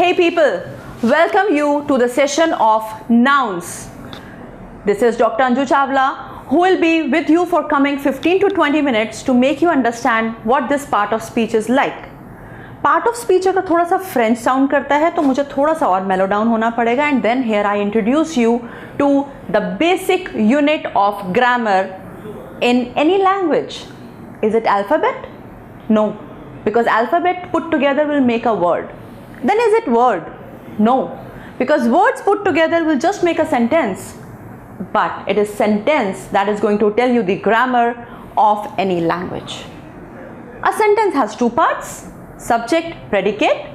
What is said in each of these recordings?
Hey people, welcome you to the session of Nouns. This is Dr. Anju Chawla, who will be with you for coming 15 to 20 minutes to make you understand what this part of speech is like. Part of speech अगर थोड़ा सा French sound करता है तो मुझे थोड़ा सा और mellow down होना पड़ेगा, and then here I introduce you to the basic unit of grammar in any language. Is it alphabet? No, because alphabet put together will make a word. Then is it word? No, because words put together will just make a sentence. But it is sentence that is going to tell you the grammar of any language. A sentence has two parts, subject, predicate.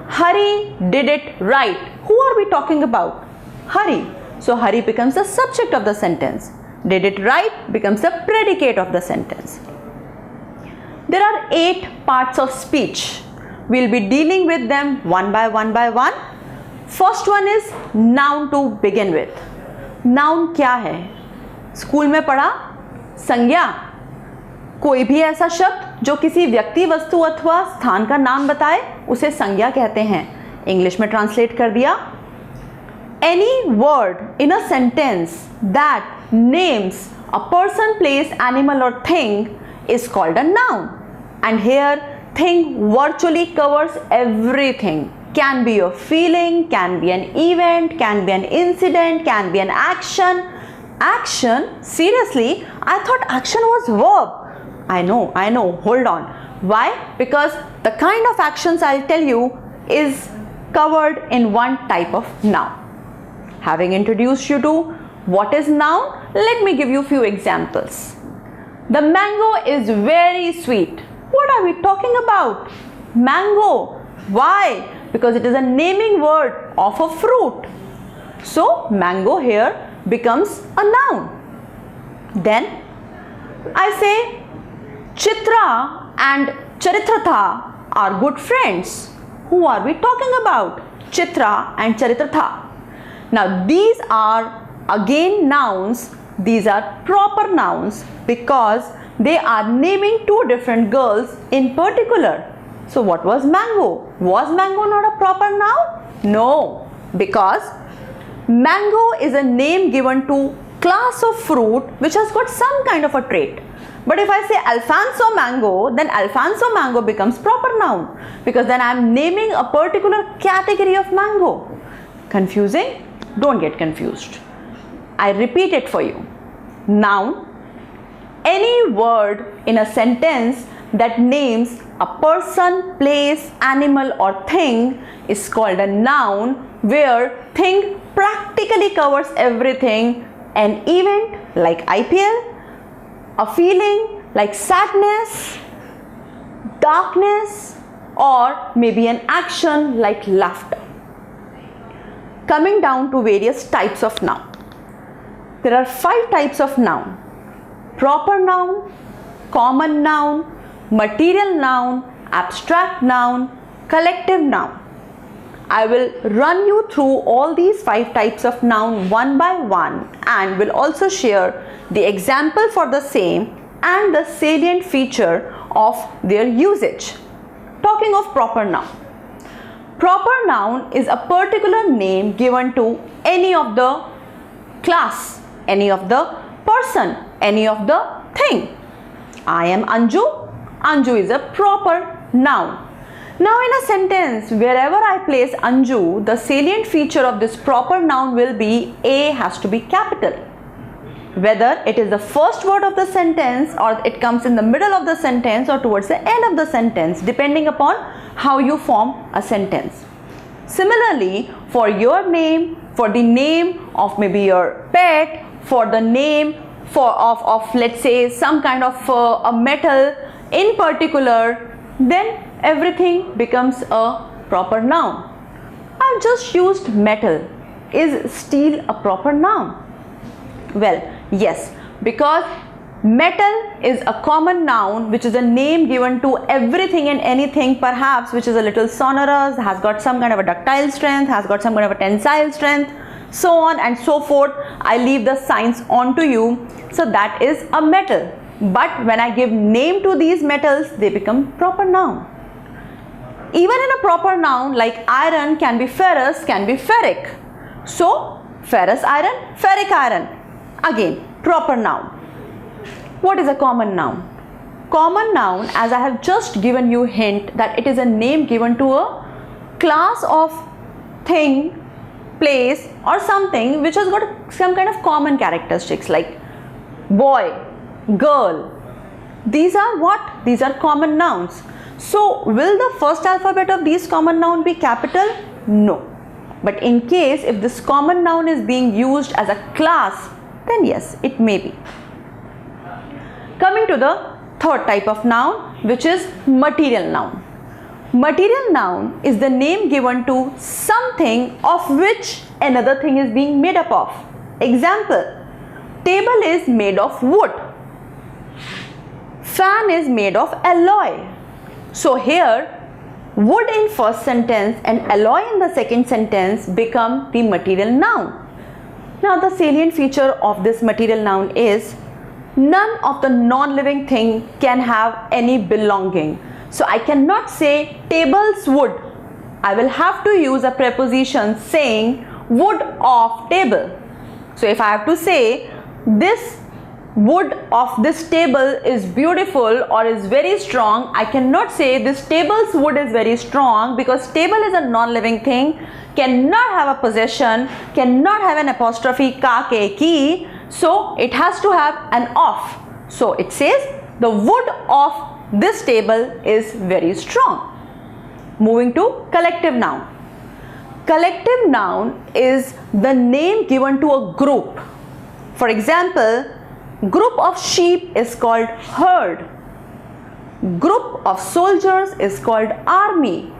Hari did it right. Who are we talking about? Hari. So Hari becomes the subject of the sentence. Did it right becomes the predicate of the sentence. There are 8 parts of speech. We'll be dealing with them one by one. First one is noun to begin with. Noun क्या है? School में पढ़ा संज्ञा, कोई भी ऐसा शब्द जो किसी व्यक्ति, वस्तु अथवा स्थान का नाम बताए उसे संज्ञा कहते हैं. इंग्लिश में ट्रांसलेट कर दिया. Any word in a sentence that names a person, place, animal or thing is called a noun. And here thing virtually covers everything. Can be a feeling, can be an event, can be an incident, can be an action. Action? Seriously? I thought action was verb. I know, hold on. Why? Because the kind of actions I'll tell you is covered in one type of noun. Having introduced you to what is noun, let me give you few examples. The mango is very sweet. What are we talking about? Mango. Why? Because it is a naming word of a fruit. So mango here becomes a noun. Then I say Chitra and Charitratha are good friends. Who are we talking about? Chitra and Charitratha. Now these are again nouns. These are proper nouns because they are naming two different girls in particular. So what was mango? Was mango not a proper noun? No, because mango is a name given to class of fruit which has got some kind of a trait. But if I say Alfonso mango, then Alfonso mango becomes proper noun because then I am naming a particular category of mango. Confusing? Don't get confused. I repeat it for you. Noun, any word in a sentence that names a person, place, animal or thing is called a noun, where thing practically covers everything. An event like IPL, a feeling like sadness, darkness, or maybe an action like laughter. Coming down to various types of noun. There are 5 types of noun: proper noun, common noun, material noun, abstract noun, collective noun. I will run you through all these 5 types of noun one by one and will also share the example for the same and the salient feature of their usage. Talking of proper noun. Proper noun is a particular name given to any of the class, any of the person, any of the thing. I am Anju. Anju is a proper noun. Now in a sentence, wherever I place Anju, the salient feature of this proper noun will be A has to be capital. Whether it is the first word of the sentence or it comes in the middle of the sentence or towards the end of the sentence, depending upon how you form a sentence. Similarly, for your name, for the name of maybe your pet, for the name of let's say some kind of a metal in particular, then everything becomes a proper noun. I've just used metal. Is steel a proper noun? Well, yes, because metal is a common noun which is a name given to everything and anything perhaps which is a little sonorous, has got some kind of a ductile strength, has got some kind of a tensile strength, so on and so forth. I leave the signs on to you. So that is a metal. But when I give name to these metals, they become proper noun. Even in a proper noun like iron can be ferrous, can be ferric. So ferrous iron, ferric iron. Again, proper noun. What is a common noun? Common noun, as I have just given you hint, that it is a name given to a class of thing, place or something which has got some kind of common characteristics like boy, girl. These are what? These are common nouns. So will the first alphabet of these common noun be capital? No. But in case if this common noun is being used as a class, then yes, it may be. Coming to the third type of noun, which is material noun. Material noun is the name given to something of which another thing is being made up of. Example, table is made of wood. Fan is made of alloy. So here, wood in first sentence and alloy in the second sentence become the material noun. Now the salient feature of this material noun is none of the non-living thing can have any belonging. So I cannot say table's wood. I will have to use a preposition saying wood of table. So if I have to say this wood of this table is beautiful or is very strong, I cannot say this table's wood is very strong, because table is a non-living thing, cannot have a possession, cannot have an apostrophe ka ke ki, so it has to have an of. So it says the wood of this table is very strong. Moving to collective noun. Collective noun is the name given to a group. For example, group of sheep is called herd. Group of soldiers is called army.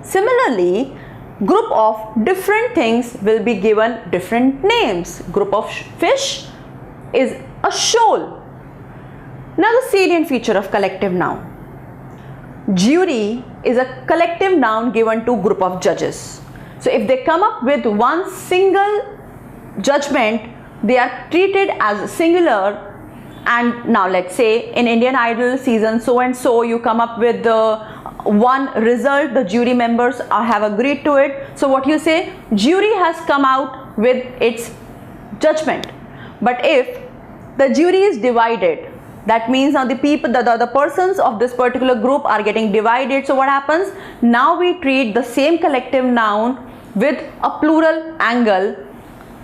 Similarly, group of different things will be given different names. Group of fish is a shoal. Now the salient feature of collective noun. Jury is a collective noun given to group of judges. So if they come up with one single judgment, they are treated as singular. And now let's say in Indian Idol season so and so, you come up with the one result, the jury members have agreed to it. So what you say, jury has come out with its judgment. But if the jury is divided, that means now the people, the persons of this particular group are getting divided. So what happens? Now we treat the same collective noun with a plural angle.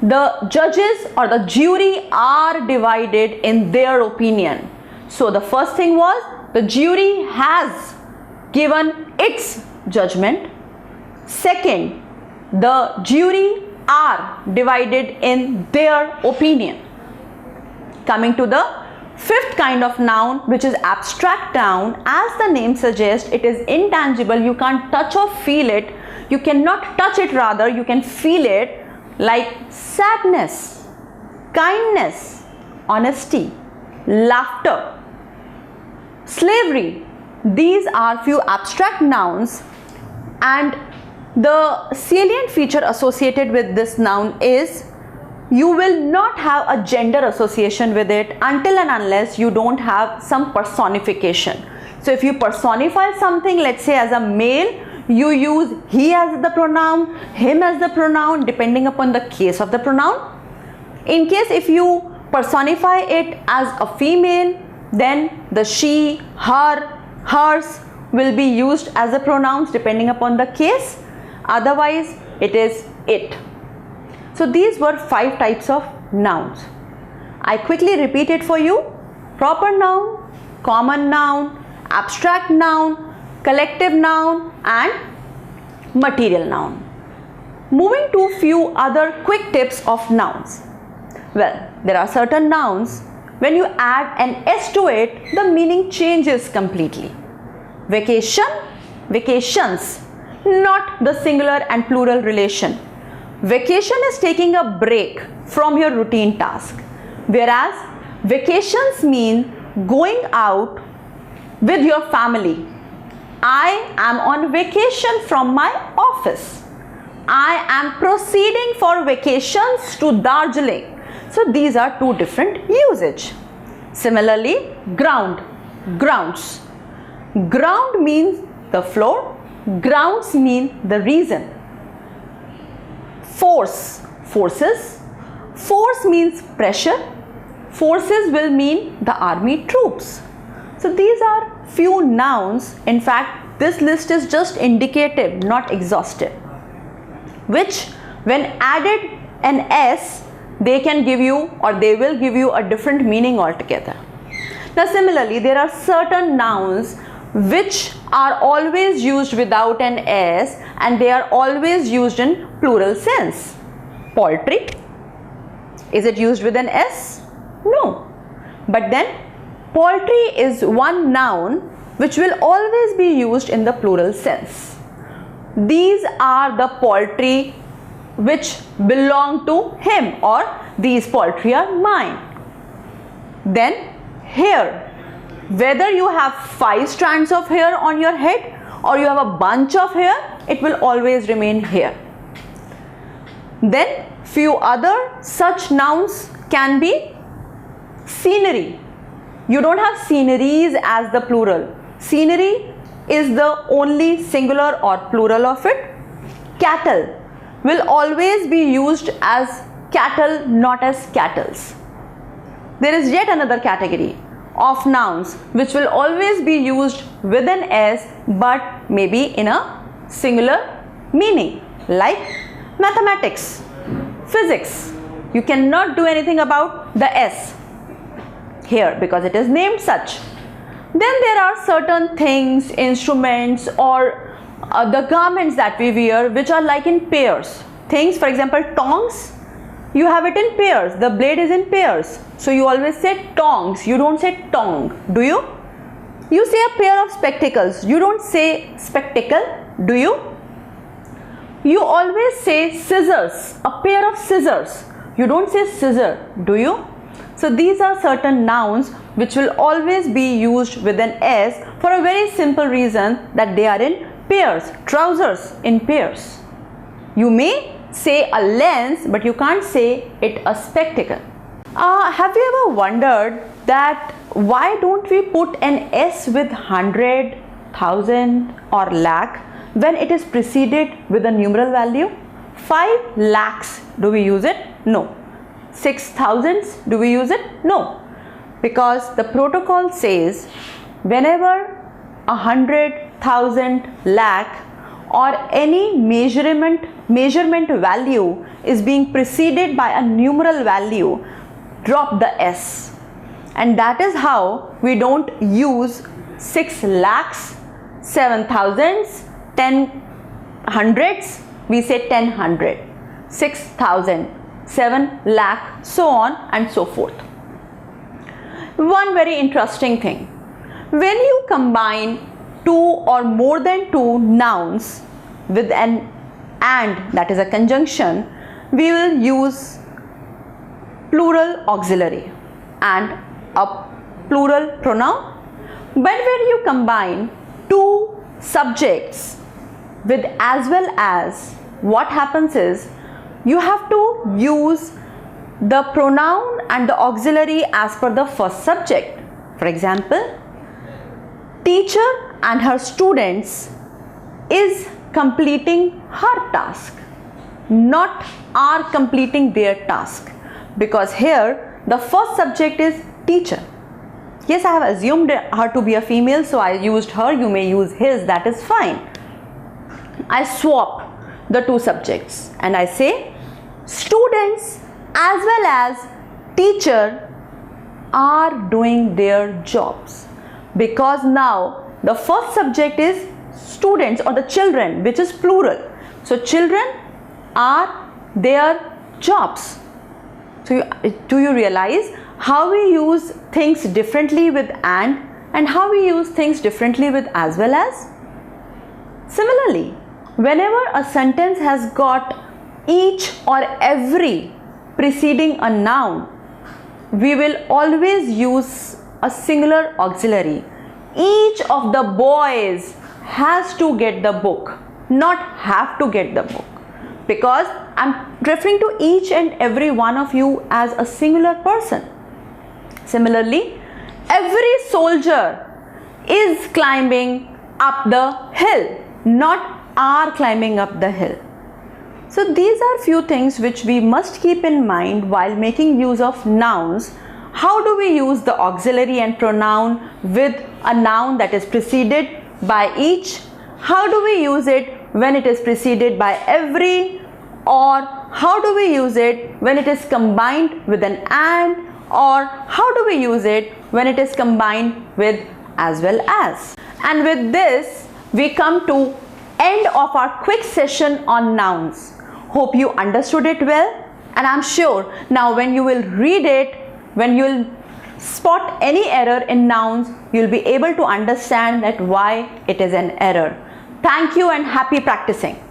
The judges or the jury are divided in their opinion. So the first thing was the jury has given its judgment. Second, the jury are divided in their opinion. Coming to the fifth kind of noun, which is abstract noun. As the name suggests, it is intangible. You can't touch or feel it. You cannot touch it, rather you can feel it, like sadness, kindness, honesty, laughter, slavery. These are few abstract nouns, and the salient feature associated with this noun is you will not have a gender association with it until and unless you don't have some personification. So if you personify something, let's say as a male, you use he as the pronoun, him as the pronoun, depending upon the case of the pronoun. In case if you personify it as a female, then the she, her, hers will be used as the pronouns depending upon the case. Otherwise, it is it. So these were 5 types of nouns. I quickly repeat it for you. Proper noun, common noun, abstract noun, collective noun and material noun. Moving to few other quick tips of nouns. Well, there are certain nouns, when you add an S to it, the meaning changes completely. Vacation, vacations, not the singular and plural relation. Vacation is taking a break from your routine task, whereas vacations mean going out with your family. I am on vacation from my office. I am proceeding for vacations to Darjeeling. So these are 2 different usage. Similarly, ground, grounds. Ground means the floor. Grounds mean the reason. Force, forces. Force means pressure. Forces will mean the army troops. So these are few nouns. In fact, this list is just indicative, not exhaustive, which when added an S, they can give you or they will give you a different meaning altogether. Now similarly, there are certain nouns which are always used without an S and they are always used in plural sense. Poultry, is it used with an S? No. But then poultry is one noun which will always be used in the plural sense. These are the poultry which belong to him, or these poultry are mine. Then hair, whether you have 5 strands of hair on your head or you have a bunch of hair, it will always remain hair. Then few other such nouns can be scenery. You don't have sceneries as the plural. Scenery is the only singular or plural of it. Cattle will always be used as cattle, not as cattles. There is yet another category of nouns which will always be used with an S but maybe in a singular meaning, like mathematics, physics. You cannot do anything about the S here because it is named such. Then there are certain things, instruments, or the garments that we wear which are like in pairs. Things, for example, tongs, you have it in pairs. The blade is in pairs. So you always say tongs. You don't say tong. Do you? You say a pair of spectacles. You don't say spectacle. Do you? You always say scissors. A pair of scissors. You don't say scissor. Do you? So these are certain nouns which will always be used with an S for a very simple reason that they are in pairs. Trousers in pairs. You may say a lens but you can't say it a spectacle. Have you ever wondered that why don't we put an S with 100, 1000 or lakh when it is preceded with a numeral value? 5 lakhs, do we use it? No. 6,000s, do we use it? No. Because the protocol says whenever 100, 1000, lakh or any measurement value is being preceded by a numeral value, drop the S. And that is how we don't use 6 lakhs, 7,000s, 10 hundreds, we say 10 hundred, 6,000, 7 lakh, so on and so forth. One very interesting thing, when you combine 2 or more than 2 nouns with an and, that is a conjunction, we will use plural auxiliary and a plural pronoun. But when you combine 2 subjects with as well as, what happens is you have to use the pronoun and the auxiliary as per the first subject. For example, teacher and her students is completing her task, not are completing their task, because here the first subject is teacher. Yes, I have assumed her to be a female, so I used her. You may use his, that is fine. I swap the 2 subjects and I say students as well as teacher are doing their jobs, because now the first subject is students or the children, which is plural. So children are their jobs. So do you realize how we use things differently with and how we use things differently with as well as? Similarly, whenever a sentence has got each or every preceding a noun, we will always use a singular auxiliary. Each of the boys has to get the book, not have to get the book, because I'm referring to each and every one of you as a singular person. Similarly, every soldier is climbing up the hill, not are climbing up the hill. So these are few things which we must keep in mind while making use of nouns. How do we use the auxiliary and pronoun with a noun that is preceded by each? How do we use it when it is preceded by every? Or how do we use it when it is combined with an and? Or how do we use it when it is combined with as well as? And with this, we come to end of our quick session on nouns. Hope you understood it well, and I'm sure now when you will read it, when you will spot any error in nouns, you'll be able to understand that why it is an error. Thank you and happy practicing.